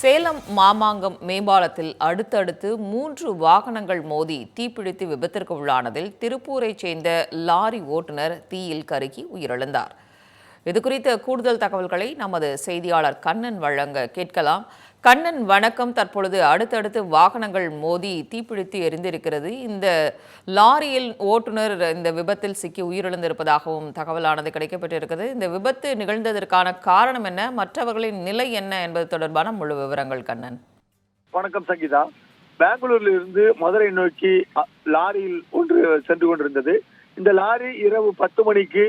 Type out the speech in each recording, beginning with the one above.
சேலம் மாமாங்கம் மேம்பாலத்தில் அடுத்தடுத்து 3 வாகனங்கள் மோதி தீப்பிடித்து விபத்திற்கு உள்ளானதில் திருப்பூரைச் சேர்ந்த லாரி ஓட்டுநர் தீயில் கருகி உயிரிழந்தார். இதுகுறித்த கூடுதல் தகவல்களை நமது செய்தியாளர் கண்ணன் வழங்க கேட்கலாம். கண்ணன், வணக்கம். தற்பொழுது அடுத்தடுத்து வாகனங்கள் மோதி தீப்பிடித்து எரிந்திருக்கிறது. இந்த லாரியில் ஓட்டுநர் இந்த விபத்தில் சிக்கி உயிரிழந்திருப்பதாகவும் தகவலானது கிடைக்கப்பட்டிருக்கிறது. இந்த விபத்து நிகழ்ந்ததற்கான காரணம் என்ன, மற்றவர்களின் நிலை என்ன என்பது தொடர்பான முழு விவரங்கள் கண்ணன். வணக்கம் சங்கீதா. பெங்களூரில் இருந்து மதுரை நோக்கி லாரியில் ஒன்று சென்று கொண்டிருந்தது. இந்த லாரி இரவு 10 மணிக்கு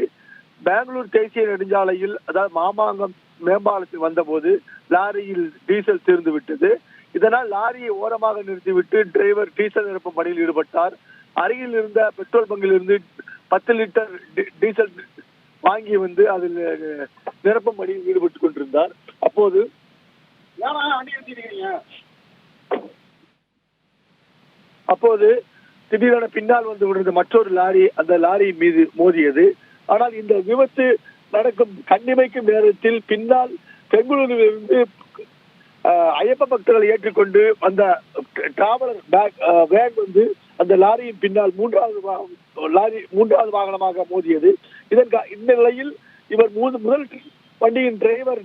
பெங்களூர் தேசிய நெடுஞ்சாலையில், அதாவது மாமாங்கம் மேம்பாலத்தில் வந்தபோது லாரியில் டீசல் தீர்ந்து விட்டது. இதனால் லாரியை ஓரமாக நிறுத்திவிட்டு டிரைவர் டீசல் நிரப்பும் பணியில் ஈடுபட்டார். அருகில் இருந்த பெட்ரோல் பங்கில் இருந்து 10 லிட்டர் டீசல் வாங்கி வந்து அதில் நிரப்பும் பணியில் ஈடுபட்டுக் கொண்டிருந்தார். அப்போது திடீரென பின்னால் வந்து கொண்டிருந்த மற்றொரு லாரி அந்த லாரியின் மீது மோதியது. ஆனால் இந்த விபத்து நடக்கும் கண்ணிமைக்கும் நேரத்தில் பின்னால் பெங்களூரிலிருந்து ஐயப்ப பக்தர்களை ஏற்றுக்கொண்டு அந்த டிராவலர் வேன் வந்து அந்த லாரியின் பின்னால் மூன்றாவது வாகனமாக மோதியது. இந்த நிலையில் இவர் முதல் வண்டியின் டிரைவர்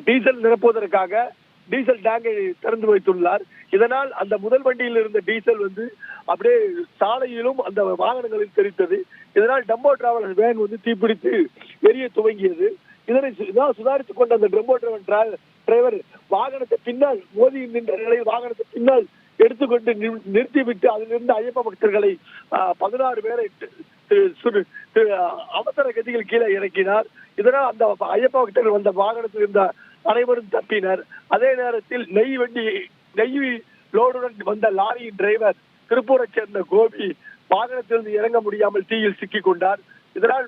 டீசல் நிரப்புவதற்காக டீசல் டேங்கை திறந்து வைத்துள்ளார். இதனால் அந்த முதல் வண்டியில் இருந்த டீசல் வந்து அப்படியே சாலையிலும் அந்த வாகனங்களில் தெரித்தது. இதனால் டம்போ டிராவலர் வேன் வந்து தீப்பிடித்து எரிய துவங்கியது. இதனை சுதாரித்துக் கொண்ட அந்த டம்போ டிரைவர் வாகனத்தை பின்னால் மோதி நின்ற நிலையில் வாகனத்தை பின்னால் எடுத்துக்கொண்டு நிறுத்திவிட்டு அதிலிருந்து ஐயப்ப பக்தர்களை 16 பேரை அவசர கதியில் கீழே இறக்கினார். இதனால் அந்த ஐயப்ப பக்தர்கள் வந்த வாகனத்தில் இருந்த அனைவரும் தப்பினர். அதே நேரத்தில் நெய் லோடுடன் வந்த லாரியின் டிரைவர் திருப்பூரை சேர்ந்த கோபி வாகனத்திலிருந்து இறங்க முடியாமல் தீயில் சிக்கிக் கொண்டார். இதனால்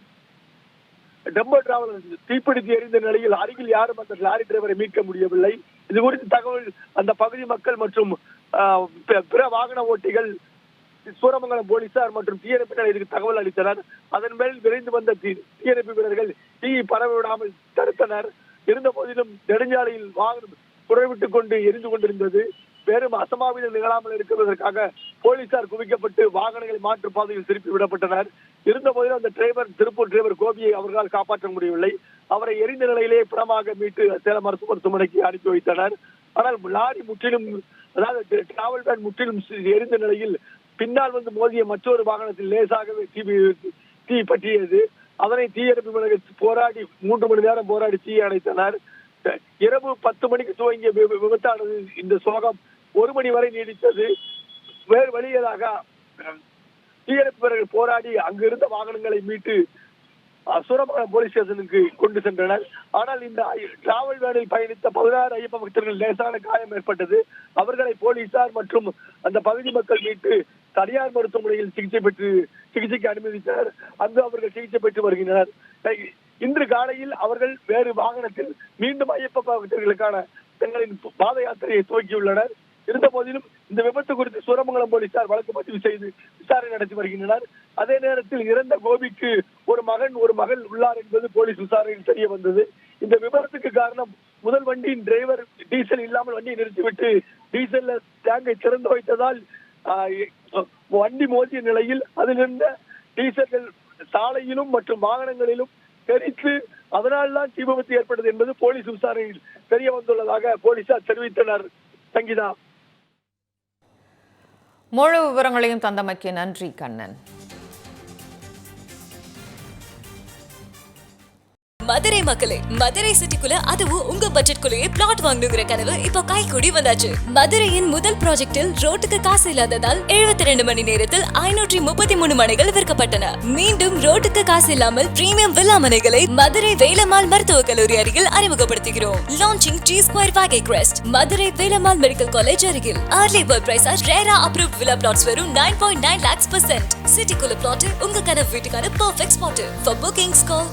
டம்போ டிராவலர் தீப்பிடித்து எரிந்த நிலையில் அருகில் யாரும் அந்த லாரி டிரைவரை மீட்க முடியவில்லை. இது குறித்து தகவல் அந்த பகுதி மக்கள் மற்றும் பிற வாகன ஓட்டிகள் சூரமங்கலம் போலீசார் மற்றும் தீயணைப்பினர் இதுக்கு தகவல் அளித்தனர். அதன் மேல் விரைந்து வந்த தீயணைப்பு வீரர்கள் தீயை பரவ விடாமல் தடுத்தனர். இருந்த போதிலும் நெடுஞ்சாலையில் வாகனம் குறைவிட்டுக் கொண்டு எரிந்து கொண்டிருந்தது. பெரும் அசம்பாவிதம் நிகழாமல் இருக்கிறதற்காக போலீசார் குவிக்கப்பட்டு வாகனங்களை மாற்று பாதையில் திருப்பி விடப்பட்டனர். இருந்த போதிலும் அந்த திருப்பூர் டிரைவர் கோபியை அவர்களால் காப்பாற்ற முடியவில்லை. அவரை எரிந்த நிலையிலே பிணமாக மீட்டு சேலம் அரசு மருத்துவமனைக்கு அனுப்பி வைத்தனர். ஆனால் லாரி முற்றிலும், அதாவது டிராவல் வேன் முற்றிலும் எரிந்த நிலையில் பின்னால் வந்து மோதிய மற்றொரு வாகனத்தில் லேசாகவே தீ பற்றியது. அதனை தீயணைப்பு வீரர்கள் போராடி 3 மணி நேரம் போராடி தீயை அணைத்தனர். இரவு 10 மணிக்கு துவங்கிய விபத்தானது இந்த சோகம் 1 மணி வரை நீடித்தது. வேறு வழியாக தீயணைப்பு வீரர்கள் போராடி அங்கிருந்த வாகனங்களை மீட்டு சூரமங்கலம் போலீஸ் ஸ்டேஷனுக்கு கொண்டு சென்றனர். ஆனால் இந்த டிராவல் வேனில் பயணித்த 16 ஐயப்ப பக்தர்கள் லேசான காயம் ஏற்பட்டது. அவர்களை போலீசார் மற்றும் அந்த பகுதி மக்கள் மீட்டு தனியார் மருத்துவமனையில் சிகிச்சைக்கு அனுமதித்தனர். அங்கு அவர்கள் சிகிச்சை பெற்று வருகின்றனர். இன்று காலையில் அவர்கள் வேறு வாகனத்தில் மீண்டும் ஐயப்ப பக்தர்களுக்கான தங்களின் பாத யாத்திரையை துவக்கியுள்ளனர். இருந்த போதிலும் இந்த விபத்து குறித்து சூரமங்கலம் போலீசார் வழக்கு பதிவு செய்து விசாரணை நடத்தி வருகின்றனர். அதே நேரத்தில் இறந்த கோபிக்கு ஒரு மகள் உள்ளார் என்பது போலீஸ் விசாரணையில் தெரிய வந்தது. இந்த விபத்துக்கு காரணம் முதல் வண்டியின் டிரைவர் டீசல் இல்லாமல் வண்டியை நிறுத்திவிட்டு டீசல் டேங்கை திறந்து வைத்ததால் வண்டி மோதிய நிலையில் அதிலிருந்த டீசல்கள் சாலையிலும் மற்றும் வாகனங்களிலும் தெரித்து அதனால்தான் தீ விபத்து ஏற்பட்டது என்பது போலீஸ் விசாரணையில் தெரிய வந்துள்ளதாக போலீசார் தெரிவித்தனர். சங்கீதா, முழு விவரங்களையும் தந்தமைக்கு நன்றி கண்ணன். மதுரை மக்களே, மதுரை சிட்டிக்குள்ள அதுவும் உங்க பட்ஜெட்குள்ளேயே பிளாட் வாங்கணுங்கிற கனவு இப்போ கைக்கூடி வந்தாச்சு. மதுரையின் முதல் ப்ராஜெக்டில் ரோட்டுக்கு காசு இல்லாததால் 72 மணி நேரத்தில் 533 மனைகள் விற்கப்பட்டன. மீண்டும் ரோட்டுக்கு காசு இல்லாமல் பிரீமியம் வில்லா மனைகளை மதுரை வேலம்மாள் மருத்துவக் கல்லூரி அருகில் அறிமுகப்படுத்துகிறோம். Launching G2 Valley Crest, Madurai Velammal medical college அருகில். Early bird price RERA approved villa plots வெறும் 9.9 lakhs %. சிட்டிக்குள்ள பிளாட் உங்க கனவு வீட்டுக்கான perfect spot. For bookings call